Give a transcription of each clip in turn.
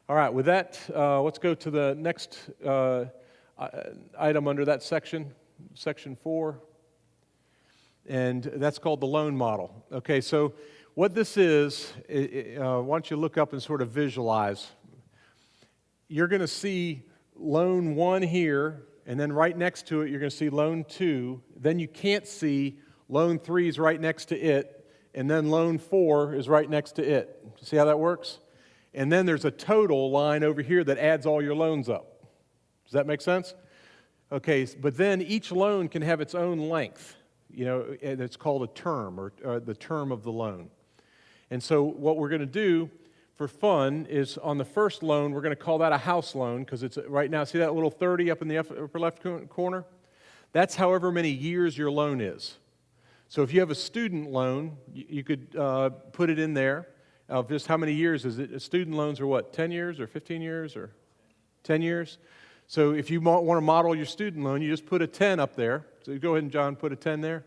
All right, with that, let's go to the next item under that section, section 4, and that's called the loan model. Okay, so what this is, why don't you look up and sort of visualize. You're going to see loan 1 here, and then right next to it, you're going to see loan 2. Then you can't see loan 3 is right next to it, and then loan 4 is right next to it. See how that works? And then there's a total line over here that adds all your loans up. Does that make sense? Okay, but then each loan can have its own length. You know, and it's called a term, or the term of the loan. And so what we're going to do for fun is on the first loan, we're going to call that a house loan because it's right now, see that little 30 up in the upper left corner? That's however many years your loan is. So if you have a student loan, you could put it in there. Just how many years is it? Student loans are what, 10 years or 15 years or 10 years? So if you want to model your student loan, you just put a 10 up there. So go ahead and, John, put a 10 there.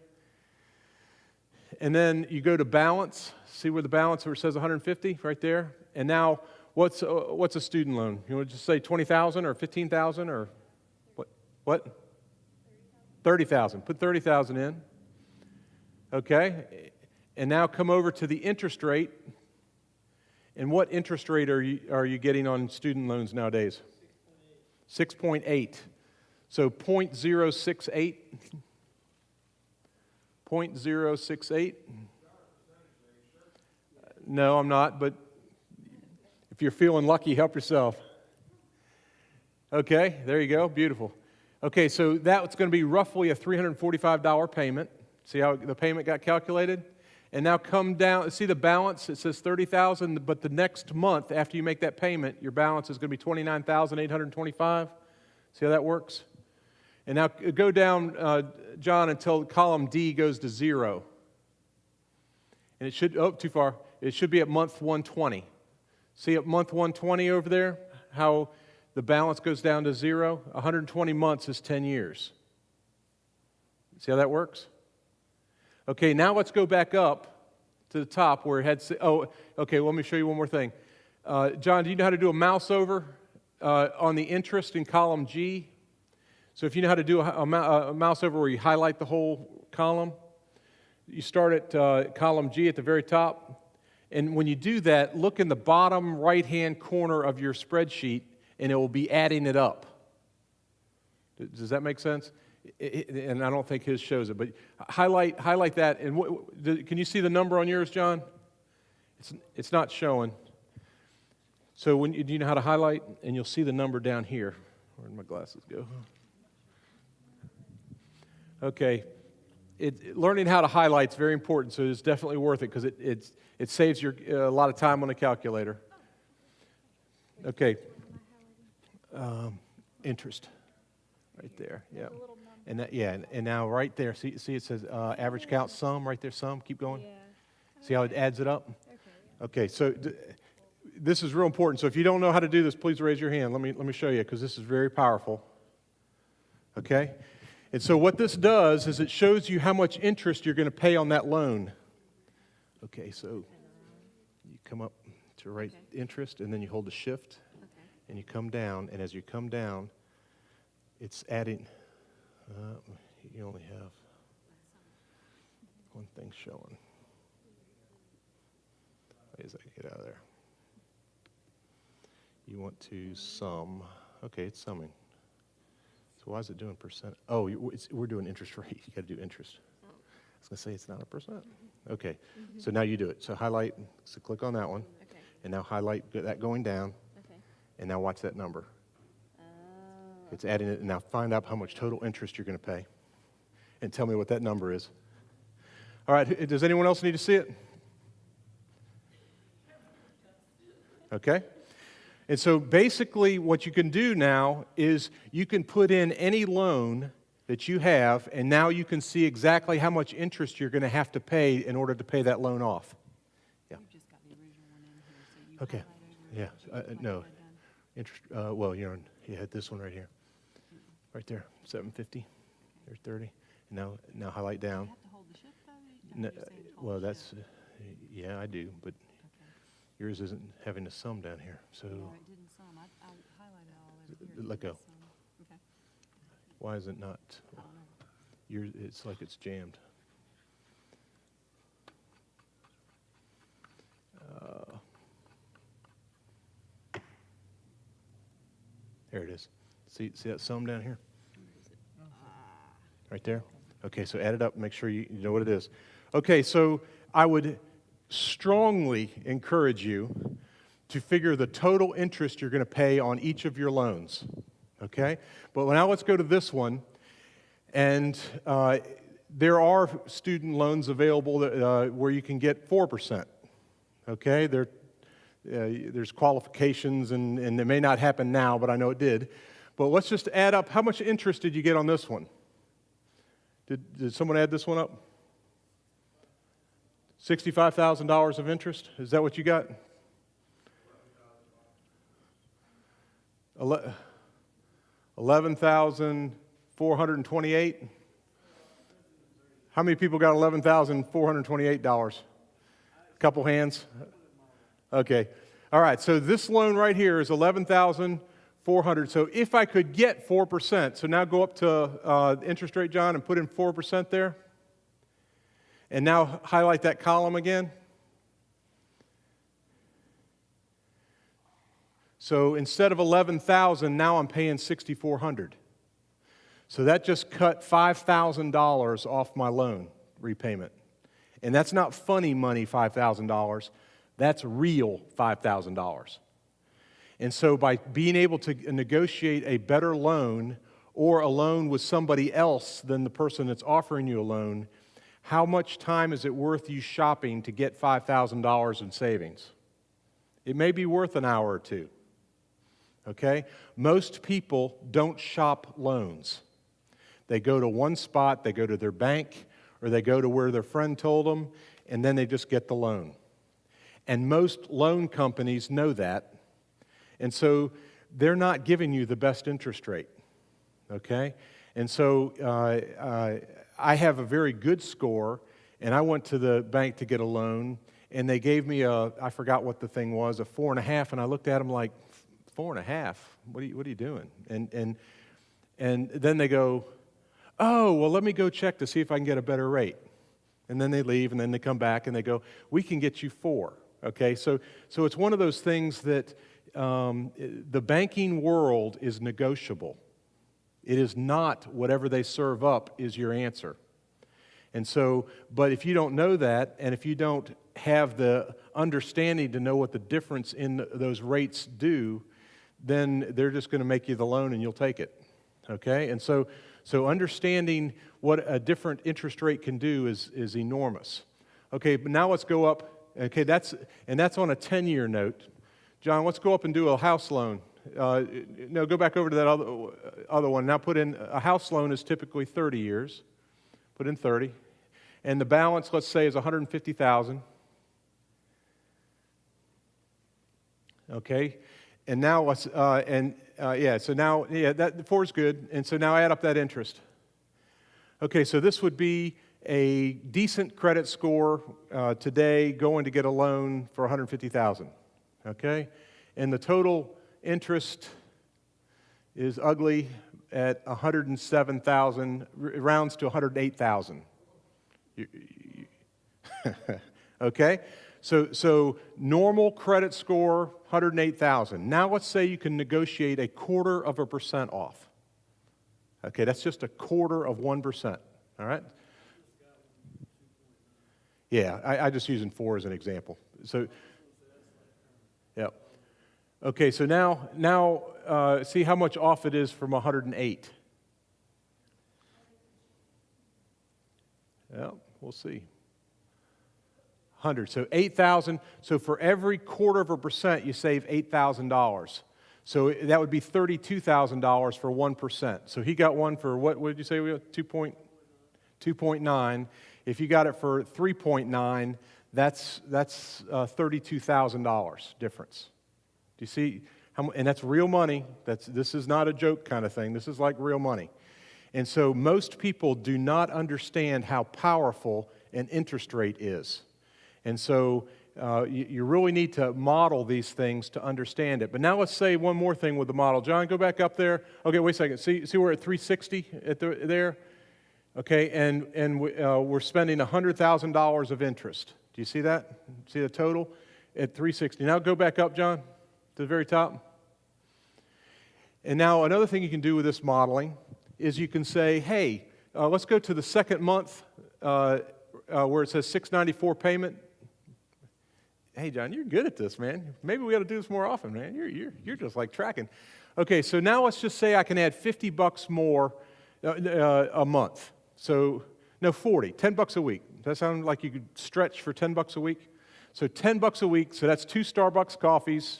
And then you go to balance. See where the balance where it says 150 right there? And now, what's a student loan? You want to just say 20,000 or 15,000 or what? 30,000. Put 30,000 in. Okay. And now come over to the interest rate. And what interest rate are you getting on student loans nowadays? 6.8. So 0.068. 0.068. No, I'm not, but if you're feeling lucky, help yourself. Okay, there you go. Beautiful. Okay, so that's going to be roughly a $345 payment. See how the payment got calculated? And now come down, see the balance, it says $30,000, but the next month after you make that payment, your balance is going to be $29,825. See how that works? And now go down, John, until column D goes to 0. And it should, too far. It should be at month 120. See at month 120 over there, how the balance goes down to 0? 120 months is 10 years. See how that works? Okay, now let's go back up to the top where it had, okay, let me show you one more thing. John, do you know how to do a mouse over on the interest in column G? So if you know how to do a mouse over where you highlight the whole column, you start at column G at the very top. And when you do that, look in the bottom right-hand corner of your spreadsheet, and it will be adding it up. Does that make sense? And I don't think his shows it, but highlight that. And can you see the number on yours, John? It's not showing. So do you know how to highlight? And you'll see the number down here. Where'd my glasses go? Okay. Learning how to highlight is very important, so it's definitely worth it because it saves you a lot of time on the calculator. Okay. Interest. Right there, yeah. And now right there, see it says average count sum right there, sum. Keep going. Yeah. See how it adds it up? Okay, so this is real important. So if you don't know how to do this, please raise your hand. Let me show you because this is very powerful. Okay? And so what this does is it shows you how much interest you're going to pay on that loan. Okay, so you come up to write interest, and then you hold the shift, and you come down, and as you come down, it's adding, you only have one thing showing. Wait a second, get out of there. You want to sum. Okay, it's summing. So why is it doing percent? Oh, we're doing interest rate. You got to do interest. I was going to say it's not a percent. Okay, so now you do it. So highlight, so click on that one, and now highlight that going down, and now watch that number. It's adding it, and now find out how much total interest you're going to pay, and tell me what that number is. All right, does anyone else need to see it? Okay. And so basically what you can do now is you can put in any loan that you have, and now you can see exactly how much interest you're going to have to pay in order to pay that loan off. Yeah. You just got the original one in here, so you Okay. Yeah. No. Interest. Well, you had this one right here, right there, 750. There's 30. And now highlight down. You have to hold the shift, though? No, well, that's yeah, I do, but Yours isn't having a sum down here, so Yeah, it didn't sum. I highlighted all over here. let go. Okay. Why is it not? I don't know. Yours, it's like it's jammed. There it is. See that sum down here? Right there? Okay, so add it up and make sure you know what it is. Okay, so I would strongly encourage you to figure the total interest you're going to pay on each of your loans. Okay? But now let's go to this one. And there are student loans available that, where you can get 4%. Okay? There's qualifications, and it may not happen now, but I know it did. But let's just add up. How much interest did you get on this one? Did someone add this one up? $65,000 of interest? Is that what you got? 11,428. How many people got $11,428? A couple hands. Okay. All right. So this loan right here is $11,400. So if I could get 4%, so now go up to interest rate, John, and put in 4% there. And now highlight that column again. So instead of 11,000, now I'm paying 6,400. So that just cut $5,000 off my loan repayment. And that's not funny money, $5,000. That's real $5,000. And so by being able to negotiate a better loan or a loan with somebody else than the person that's offering you a loan, how much time is it worth you shopping to get $5,000 in savings? It may be worth an hour or two. Okay? Most people don't shop loans. They go to one spot, they go to their bank, or they go to where their friend told them, and then they just get the loan. And most loan companies know that, and so they're not giving you the best interest rate. Okay? And so I have a very good score, and I went to the bank to get a loan, and they gave me I forgot what the thing was, a 4.5, and I looked at them like, 4.5? What are you doing? And then they go, oh, well, let me go check to see if I can get a better rate. And then they leave, and then they come back, and they go, we can get you 4. Okay, so it's one of those things that the banking world is negotiable. It is not whatever they serve up is your answer. And so, but if you don't know that, and if you don't have the understanding to know what the difference in those rates do, then they're just going to make you the loan and you'll take it. Okay? And so understanding what a different interest rate can do is enormous. Okay, but now let's go up. Okay, that's on a 10-year note. John, let's go up and do a house loan. No, go back over to that other one. Now put in, a house loan is typically 30 years. Put in 30. And the balance, let's say, is $150,000. Okay? And now let's, so now, that 4 is good. And so now add up that interest. Okay, so this would be a decent credit score today going to get a loan for $150,000. Okay? And the total interest is ugly at $107,000, rounds to $108,000. Okay? So normal credit score, $108,000. Now let's say you can negotiate 0.25% off. Okay, that's just 0.25%. All right? Yeah, I just using 4 as an example. So, yeah. Okay, so now see how much off it is from 108. Yeah, we'll see. 100. So 8,000. So for every 0.25%, you save $8,000. So that would be $32,000 for 1%. So he got one for what did you say? We got 2.9. If you got it for 3.9, that's $32,000 difference. Do you see? And that's real money. This is not a joke kind of thing. This is like real money. And so most people do not understand how powerful an interest rate is. And so you really need to model these things to understand it. But now let's say one more thing with the model. John, go back up there. Okay, wait a second. See we're at 360 there? Okay, and we're spending $100,000 of interest. Do you see that? See the total? At 360. Now go back up, John, to the very top. And now another thing you can do with this modeling is you can say, hey, let's go to the second month where it says $694 payment. Hey, John, you're good at this, man. Maybe we ought to do this more often, man. You're just like tracking. Okay, so now let's just say I can add $50 more a month. So, no, 40, $10 a week. Does that sound like you could stretch for $10 a week? So $10 a week, so that's 2 Starbucks coffees,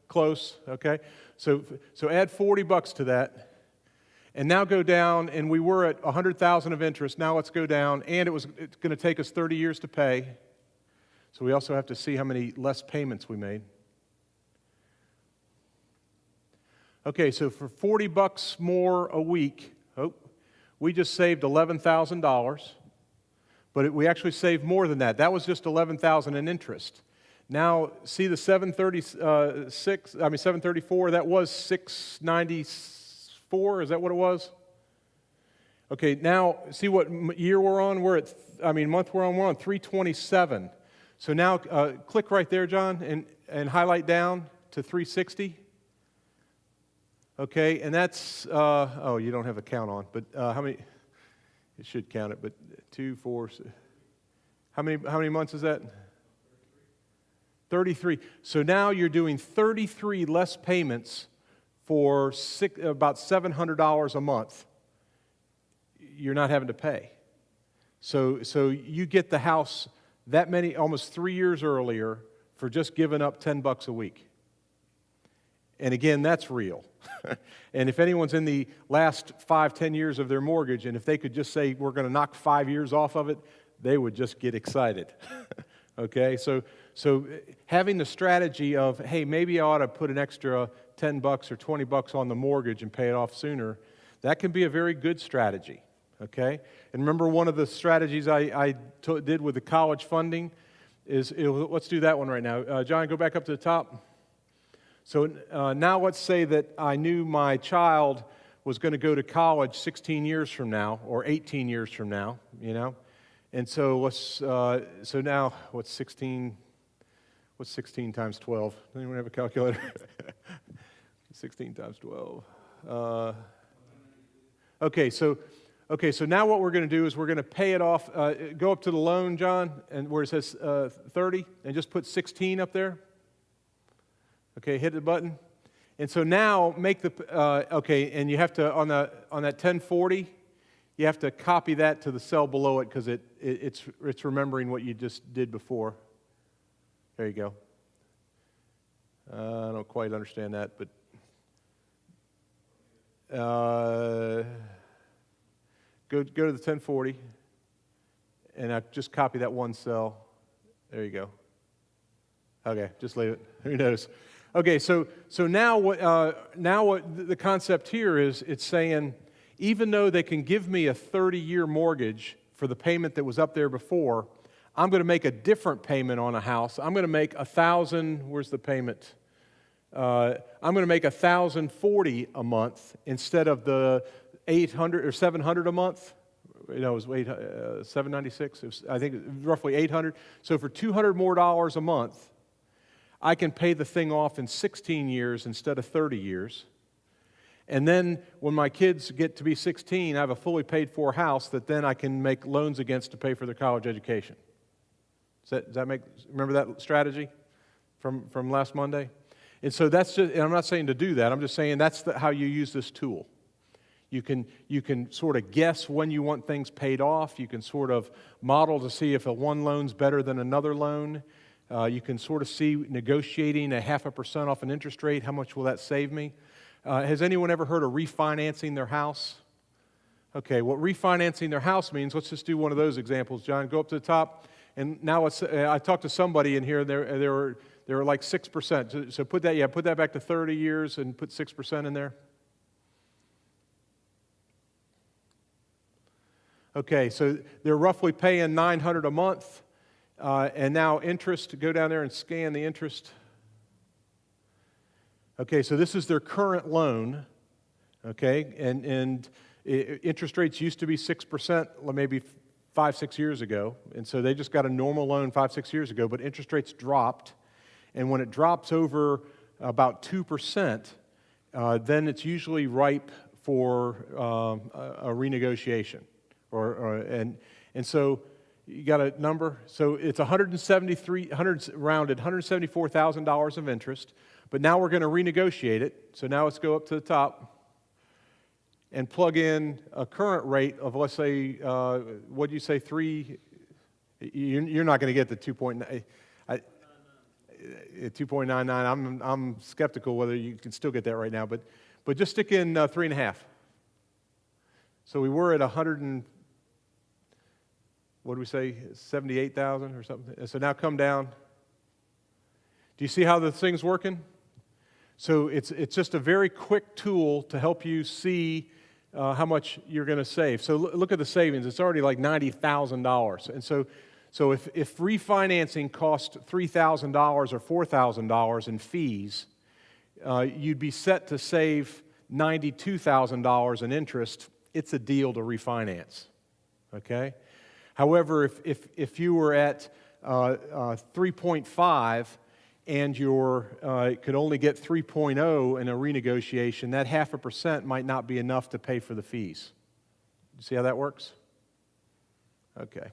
close, okay? So add $40 to that. And now go down, and we were at $100,000 of interest. Now let's go down, and it's going to take us 30 years to pay. So we also have to see how many less payments we made. Okay, so for $40 more a week, we just saved $11,000. But we actually saved more than that. That was just $11,000 in interest. Now, see the 734, that was $694, is that what it was? Okay, now, see what year we're on? Month we're on 327. So now, click right there, John, and highlight down to 360. Okay, and that's, you don't have a count on, but how many? It should count it, but 2, 4, how many months is that? 33. So now you're doing 33 less payments for about $700 a month. You're not having to pay. So you get the house that many, almost 3 years earlier for just giving up $10 a week. And again, that's real. And if anyone's in the last 5-10 years of their mortgage, and if they could just say, we're going to knock 5 years off of it, they would just get excited. Okay, so having the strategy of, hey, maybe I ought to put an extra $10 or $20 on the mortgage and pay it off sooner, that can be a very good strategy. Okay, and remember one of the strategies I did with the college funding is, let's do that one right now. John, go back up to the top. So now let's say that I knew my child was going to go to college 16 years from now or 18 years from now, And so so now what's 16 times 12? Does anyone have a calculator? 16 times 12. Okay, so now what we're going to do is we're going to pay it off. Go up to the loan, John, and where it says 30, and just put 16 up there. Okay, hit the button. And so now make and you have to, on that 1040, you have to copy that to the cell below it because it's remembering what you just did before. There you go. I don't quite understand that, but go to the 1040, and I just copy that one cell. There you go. Okay, just leave it. Who knows? Okay, so now what the concept here is, it's saying, even though they can give me a 30-year mortgage for the payment that was up there before, I'm going to make a different payment on a house. I'm going to make $1,000. Where's the payment? I'm going to make $1,040 a month instead of the $800 or $700 a month. It was $796. I think roughly $800. So for $200 more a month, I can pay the thing off in 16 years instead of 30 years. And then when my kids get to be 16, I have a fully paid for house that then I can make loans against to pay for their college education. Remember that strategy from last Monday? And so that's just, and I'm not saying to do that, I'm just saying that's how you use this tool. You can sort of guess when you want things paid off. You can sort of model to see if one loan's better than another loan. You can sort of see negotiating 0.5% off an interest rate. How much will that save me? Has anyone ever heard of refinancing their house? Okay, what refinancing their house means, let's just do one of those examples. John, go up to the top. And now I talked to somebody in here, they were like 6%. So put that back to 30 years and put 6% in there. Okay, so they're roughly paying $900 a month. And now interest, go down there and scan the interest. Okay, so this is their current loan, okay, and interest rates used to be 6% maybe 5-6 years ago, and so they just got a normal loan 5-6 years ago, but interest rates dropped, and when it drops over about 2%, then it's usually ripe for a renegotiation, and so you got a number. So it's $174,000 of interest, but now we're going to renegotiate it. So now let's go up to the top and plug in a current rate of, let's say, what do you say, 3? You're not going to get the 2.9. 2.99. I'm skeptical whether you can still get that right now, but just stick in 3.5. So we were at 78,000 or something. So now come down. Do you see how the thing's working? So it's just a very quick tool to help you see how much you're going to save. So look at the savings. It's already like $90,000. And so if refinancing cost $3,000 or $4,000 in fees, you'd be set to save $92,000 in interest. It's a deal to refinance. Okay? However, if you were at 3.5 and you could only get 3.0 in a renegotiation, that 0.5% might not be enough to pay for the fees. You see how that works? Okay.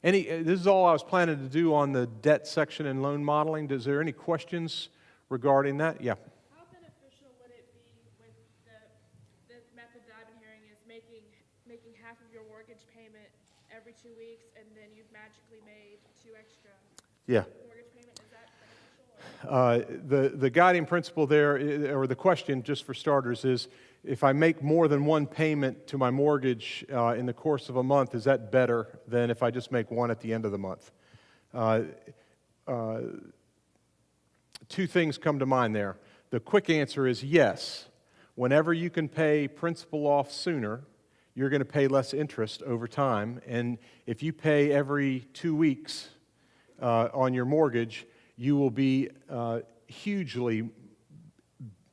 This is all I was planning to do on the debt section and loan modeling. Is there any questions regarding that? Yeah. How beneficial would it be with the method that I've been hearing is making half of your mortgage payment every 2 weeks, and then you've magically made 2 extra Yeah. mortgage payment? Is that beneficial? The guiding principle there, or the question, just for starters, is if I make more than one payment to my mortgage in the course of a month, is that better than if I just make one at the end of the month? Two things come to mind there. The quick answer is yes. Whenever you can pay principal off sooner, you're going to pay less interest over time. And if you pay every 2 weeks on your mortgage, you will be hugely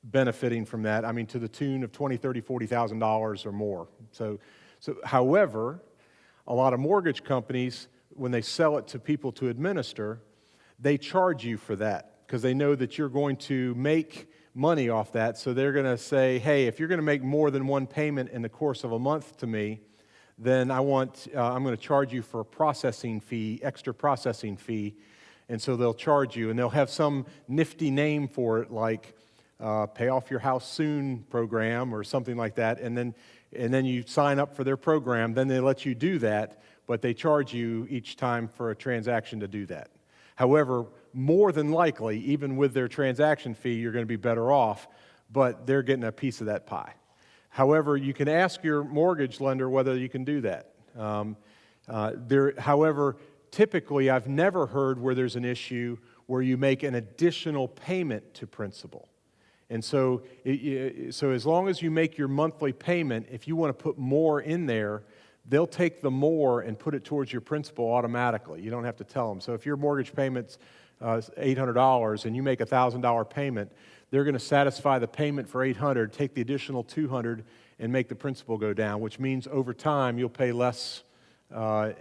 benefiting from that. I mean, to the tune of $20,000, $30,000, $40,000 or more. So, however, a lot of mortgage companies, when they sell it to people to administer, they charge you for that because they know that you're going to make money off that. So they're going to say, hey, if you're going to make more than one payment in the course of a month to me, then I'm going to charge you for a processing fee, extra processing fee. And so they'll charge you, and they'll have some nifty name for it, like Pay Off Your House Soon program or something like that. And then you sign up for their program. Then they let you do that, but they charge you each time for a transaction to do that. However, more than likely, even with their transaction fee, you're going to be better off, but they're getting a piece of that pie. However, you can ask your mortgage lender whether you can do that. However, typically, I've never heard where there's an issue where you make an additional payment to principal. And so as long as you make your monthly payment, if you want to put more in there, they'll take the more and put it towards your principal automatically. You don't have to tell them. So if your mortgage payment's $800 and you make a $1,000 payment, they're going to satisfy the payment for $800, take the additional $200, and make the principal go down, which means over time you'll pay less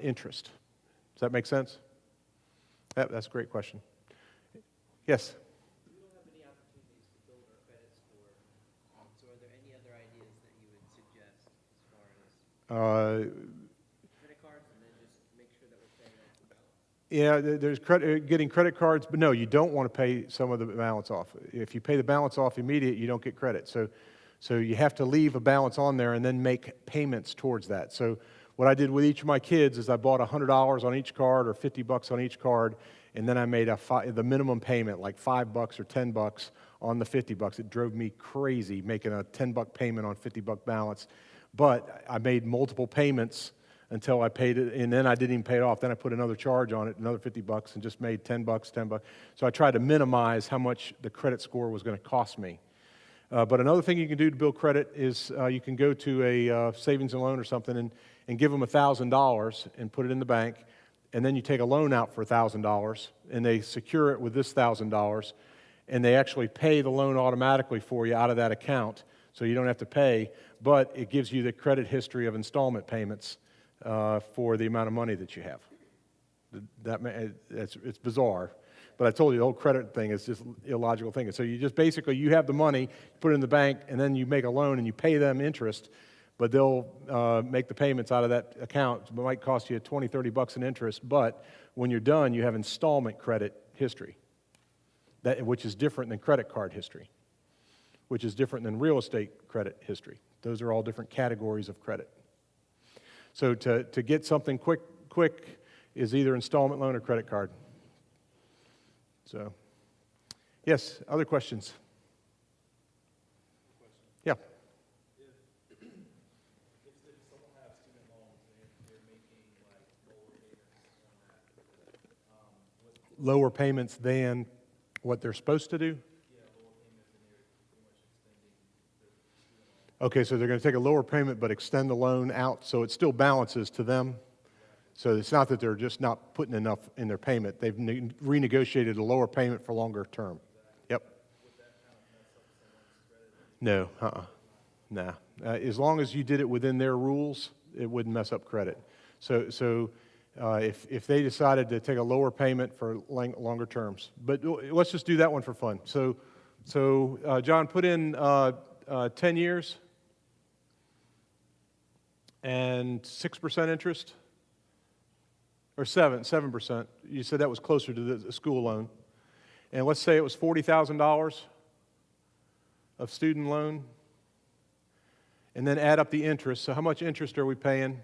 interest. Does that make sense? That's a great question. Yes? We don't have any opportunities to build our credit score. So are there any other ideas that you would suggest as far as credit cards, and then just make sure that we're paying off the balance? Yeah, there's getting credit cards, but no, you don't want to pay some of the balance off. If you pay the balance off immediate, you don't get credit. So you have to leave a balance on there and then make payments towards that. So what I did with each of my kids is I bought $100 on each card or $50 on each card, and then I made the minimum payment, like $5 or $10 on the $50. It drove me crazy making a $10 payment on $50 balance, but I made multiple payments until I paid it, and then I didn't even pay it off. Then I put another charge on it, another $50, and just made $10. So I tried to minimize how much the credit score was going to cost me. But another thing you can do to build credit is you can go to a savings and loan or something and give them $1,000 and put it in the bank, and then you take a loan out for $1,000, and they secure it with this $1,000, and they actually pay the loan automatically for you out of that account, so you don't have to pay, but it gives you the credit history of installment payments for the amount of money that you have. It's bizarre, but I told you the whole credit thing is just an illogical thing. So you just basically, you have the money, put it in the bank, and then you make a loan and you pay them interest, but they'll make the payments out of that account. It might cost you $20, $30 in interest, but when you're done, you have installment credit history, which is different than credit card history, which is different than real estate credit history. Those are all different categories of credit. So to get something quick is either installment loan or credit card. So, yes, other questions? Yeah. Lower payments than what they're supposed to do? Okay, so they're going to take a lower payment but extend the loan out so it still balances to them. So it's not that they're just not putting enough in their payment. They've renegotiated a lower payment for longer term. Yep. No, nah. As long as you did it within their rules, it wouldn't mess up credit. So if they decided to take a lower payment for longer terms, but let's just do that one for fun. So John, put in 10 years and 6% interest, or 7%. You said that was closer to the school loan. And let's say it was $40,000 of student loan, and then add up the interest. So how much interest are we paying?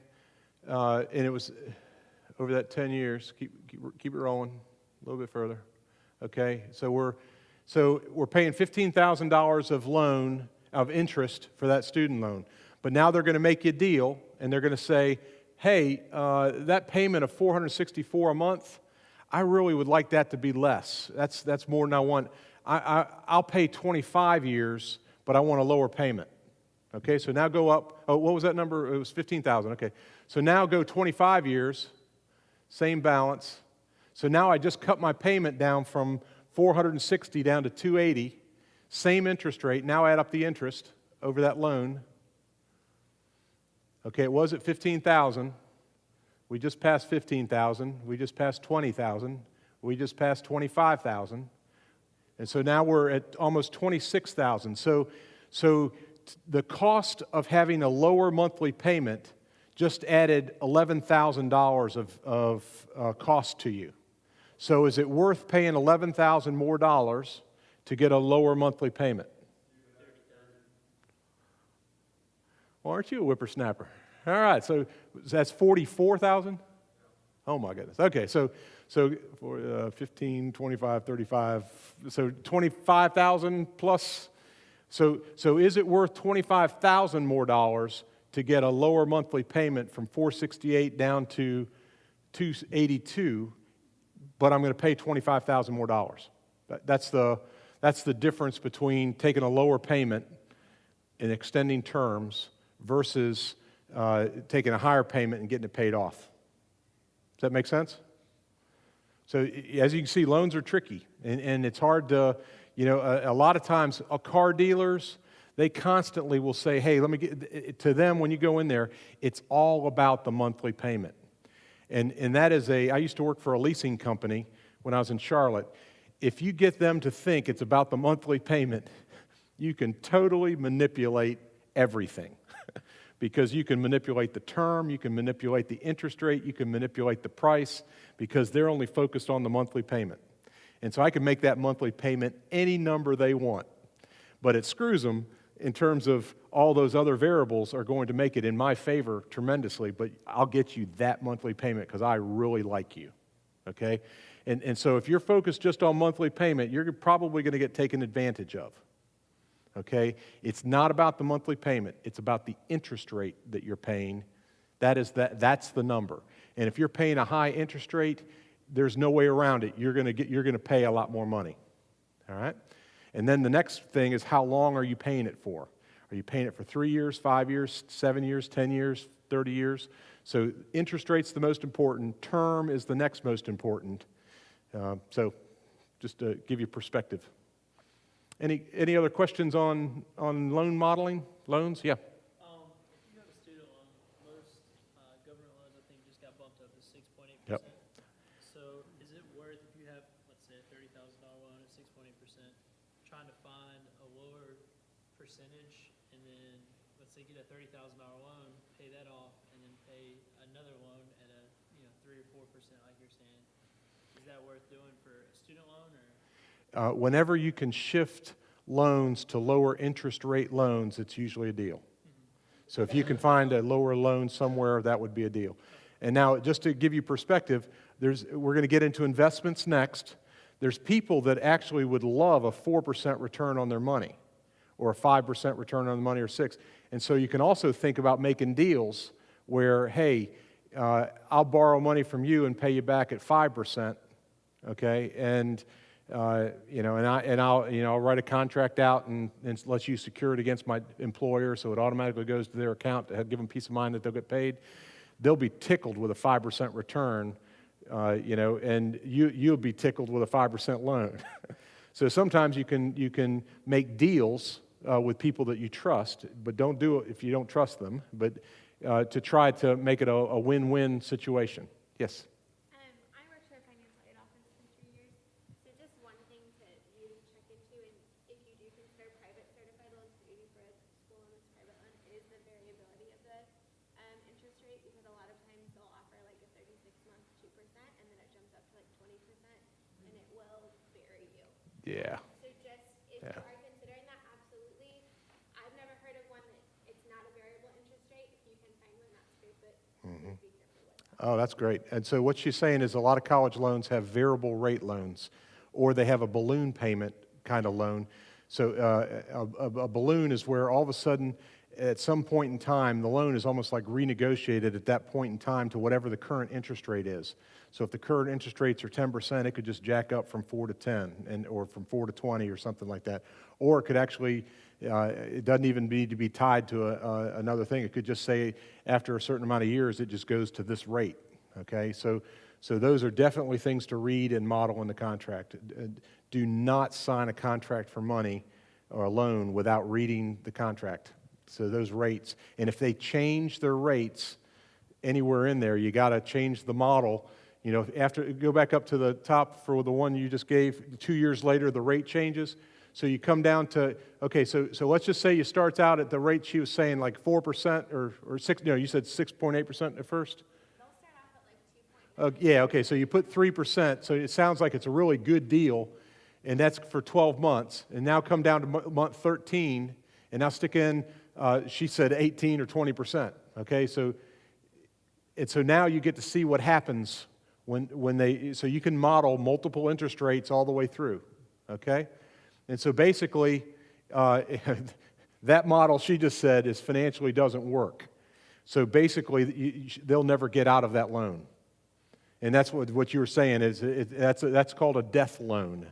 And it was over that 10 years. Keep it rolling a little bit further. Okay, so we're paying $15,000 of interest for that student loan. But now they're going to make you a deal, and they're going to say, hey, that payment of $464 a month, I really would like that to be less. That's more than I want. I'll pay 25 years, but I want a lower payment. Okay, so now go up. Oh, what was that number? It was $15,000. Okay, so now go 25 years, same balance. So now I just cut my payment down from $460 down to $280, same interest rate. Now add up the interest over that loan. Okay, it was at $15,000. We just passed $15,000. We just passed $20,000. We just passed $25,000. And so now we're at almost $26,000. So the cost of having a lower monthly payment just added $11,000 of cost to you. So is it worth paying $11,000 more dollars to get a lower monthly payment? Well, aren't you a whippersnapper? All right, so that's $44,000? Oh my goodness. Okay, so for 15, 25, 35, so $25,000 plus. So is it worth $25,000 more dollars to get a lower monthly payment from $468 down to $282, but I'm going to pay $25,000 more dollars? That's the difference between taking a lower payment and extending terms versus taking a higher payment and getting it paid off. Does that make sense? So as you can see, loans are tricky, and it's hard to, a lot of times car dealers, they constantly will say, hey, let me get, to them when you go in there, it's all about the monthly payment. And that is I used to work for a leasing company when I was in Charlotte. If you get them to think it's about the monthly payment, you can totally manipulate everything. Because you can manipulate the term, you can manipulate the interest rate, you can manipulate the price, because they're only focused on the monthly payment. And so I can make that monthly payment any number they want. But it screws them in terms of all those other variables are going to make it in my favor tremendously, but I'll get you that monthly payment because I really like you, okay? And so if you're focused just on monthly payment, you're probably going to get taken advantage of. Okay? It's not about the monthly payment. It's about the interest rate that you're paying. That's the number. And if you're paying a high interest rate, there's no way around it. You're going to pay a lot more money. All right? And then the next thing is, how long are you paying it for? Are you paying it for 3 years, 5 years, 7 years, 10 years, 30 years? So interest rate's the most important, term is the next most important. So just to give you perspective. Any other questions on loan modeling, loans? Yeah. If you have a student loan, most government loans, I think, just got bumped up to 6.8%. Yep. So is it worth, if you have, let's say, a $30,000 loan at 6.8%, trying to find a lower percentage and then, let's say, get a $30,000 loan, pay that off, and then pay another loan at a 3 or 4%, like you're saying? Is that worth doing for a student loan, or? Whenever you can shift loans to lower interest rate loans, it's usually a deal. So if you can find a lower loan somewhere, that would be a deal. And now, just to give you perspective, we're going to get into investments next. There's people that actually would love a 4% return on their money, or a 5% return on the money, or 6%. And so you can also think about making deals where, hey, I'll borrow money from you and pay you back at 5%, okay? And I'll write a contract out and let you secure it against my employer, so it automatically goes to their account to give them peace of mind that they'll get paid. They'll be tickled with a 5% return, and you'll be tickled with a 5% loan. So sometimes you can make deals with people that you trust, but don't do it if you don't trust them. But to try to make it a win-win situation. Yes. I worked for a financial aid office for 3 years, so just one thing to really check into, and if you do consider private certified loans, maybe for a school loan that's private loan, is the variability of the interest rate, because a lot of times they'll offer like a 36-month 2%, and then it jumps up to like 20%, and it will vary you. Yeah. So just, if you are considering that, absolutely. I've never heard of one that it's not a variable interest rate. If you can find one, that's great, but please be careful with that. Oh, that's great. And so what she's saying is a lot of college loans have variable rate loans, or they have a balloon payment kind of loan. So a balloon is where all of a sudden, at some point in time, the loan is almost like renegotiated at that point in time to whatever the current interest rate is. So if the current interest rates are 10%, it could just jack up from 4 to 10, or from 4 to 20, or something like that. Or it could actually, it doesn't even need to be tied to another thing. It could just say after a certain amount of years, it just goes to this rate. Okay, so those are definitely things to read and model in the contract. Do not sign a contract for money or a loan without reading the contract. So those rates, and if they change their rates anywhere in there, you got to change the model. Go back up to the top for the one you just gave. 2 years later, the rate changes. So you come down to, okay, so let's just say you start out at the rate she was saying, like 4% or 6. No, you said 6.8% at first. They'll start off at like 2.9. Yeah, okay, so you put 3%, so it sounds like it's a really good deal, and that's for 12 months. And now come down to month 13, and now stick in, she said 18 or 20%, okay? So now you get to see what happens so you can model multiple interest rates all the way through, okay? And so basically, that model she just said is financially doesn't work. So basically, they'll never get out of that loan. And that's what you were saying is that's called a death loan.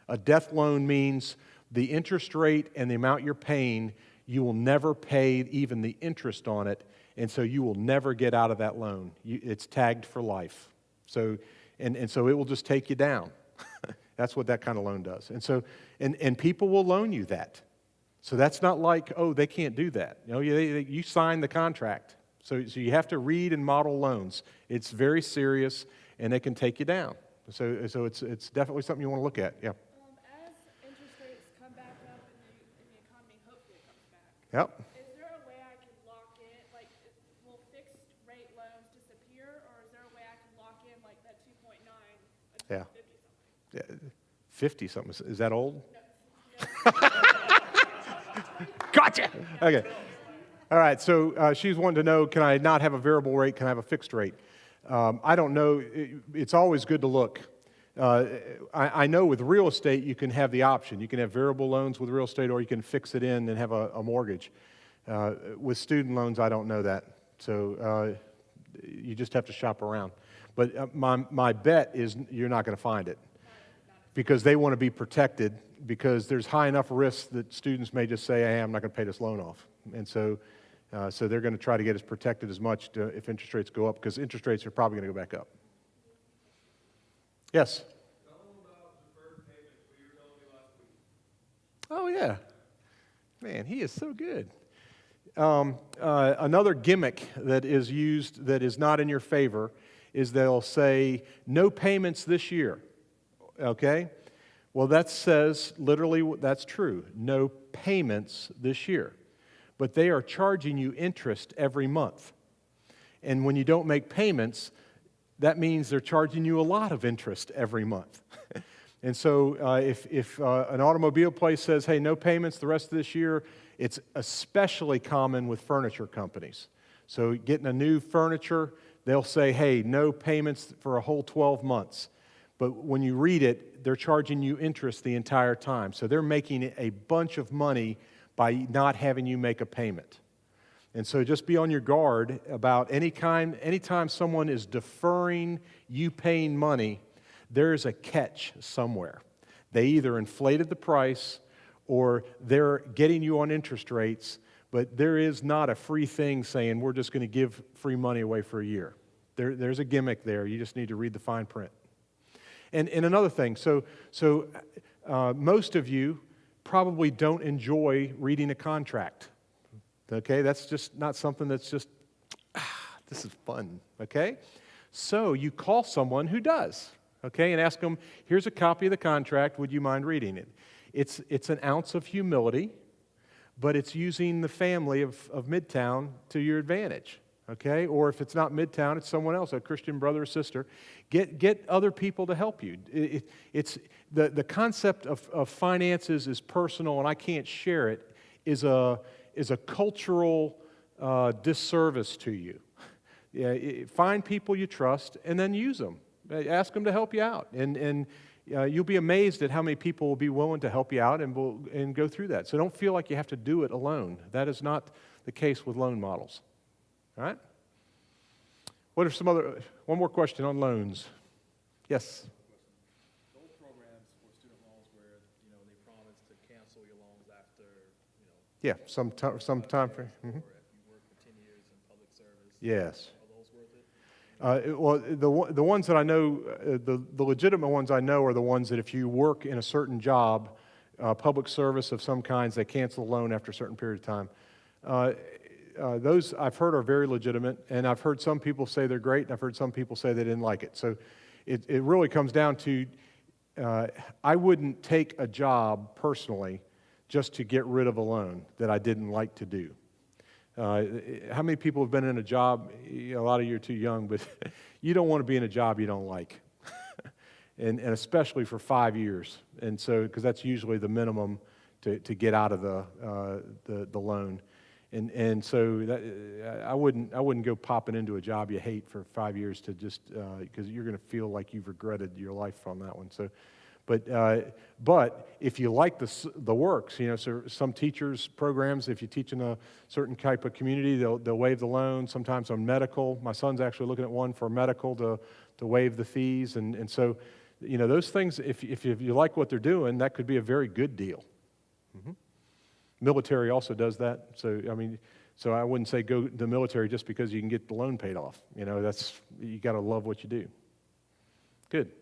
A death loan means the interest rate and the amount you're paying, you will never pay even the interest on it, and so you will never get out of that loan. It's tagged for life. So so it will just take you down. That's what that kind of loan does. And so and people will loan you that. So that's not like, oh, they can't do that. You sign the contract. So you have to read and model loans. It's very serious, and they can take you down. So it's definitely something you want to look at. Yeah. As interest rates come back up and the economy hopefully comes back, Yep. is there a way I can lock in, like, will fixed rate loans disappear, or is there a way I can lock in like that 2.9, Yeah. 50 something? 50 something. Is that old? Gotcha. Okay. All right. So she's wanting to know, can I not have a variable rate? Can I have a fixed rate? I don't know. It's always good to look. I know with real estate, you can have the option. You can have variable loans with real estate, or you can fix it in and have a mortgage. With student loans, I don't know that. So you just have to shop around. But my bet is you're not going to find it, because they want to be protected, because there's high enough risk that students may just say, hey, I'm not going to pay this loan off. And so So they're going to try to get us protected as much if interest rates go up, because interest rates are probably going to go back up. Yes? Oh, yeah. Man, he is so good. Another gimmick that is used that is not in your favor is they'll say, no payments this year. Okay? Well, that says, literally, that's true. No payments this year. But they are charging you interest every month. And when you don't make payments, that means they're charging you a lot of interest every month. And so if an automobile place says, hey, no payments the rest of this year, it's especially common with furniture companies. So getting a new furniture, they'll say, hey, no payments for a whole 12 months. But when you read it, they're charging you interest the entire time. So they're making a bunch of money by not having you make a payment. And so just be on your guard about anytime someone is deferring you paying money, there's a catch somewhere. They either inflated the price or they're getting you on interest rates, but there is not a free thing saying we're just going to give free money away for a year. There's a gimmick there. You just need to read the fine print. And another thing, so most of you probably don't enjoy reading a contract. Okay, that's just not something that's just, this is fun, okay? So you call someone who does, okay, and ask them, here's a copy of the contract, would you mind reading it? It's an ounce of humility, but it's using the family of Midtown to your advantage, okay? Or if it's not Midtown, it's someone else, a Christian brother or sister. Get other people to help you. It's the concept of finances is personal, and I can't share it, is a cultural disservice to you. Find people you trust and then use them. Ask them to help you out, and you'll be amazed at how many people will be willing to help you out and go through that. So don't feel like you have to do it alone. That is not the case with loan models. All right? What are one more question on loans? Yes? Those programs for student loans where, they promise to cancel your loans after, Yeah, some time frame. or if you work for 10 years in public service. Yes. Are those worth it? Well, the ones that I know, the legitimate ones I know are the ones that if you work in a certain job, public service of some kinds, they cancel the loan after a certain period of time. Those I've heard are very legitimate, and I've heard some people say they're great, and I've heard some people say they didn't like it. So it really comes down to, I wouldn't take a job personally just to get rid of a loan that I didn't like to do. How many people have been in a job, a lot of you are too young, but you don't want to be in a job you don't like, and especially for 5 years. And so, because that's usually the minimum to get out of the loan. And so that, I wouldn't go popping into a job you hate for 5 years to just because you're going to feel like you've regretted your life on that one. So, but if you like the works, so some teachers programs, if you teach in a certain type of community, they'll waive the loan. Sometimes on medical, my son's actually looking at one for medical to waive the fees, and so those things. If you like what they're doing, that could be a very good deal. Mm-hmm. Military also does that. So I wouldn't say go to the military just because you can get the loan paid off. You got to love what you do. Good.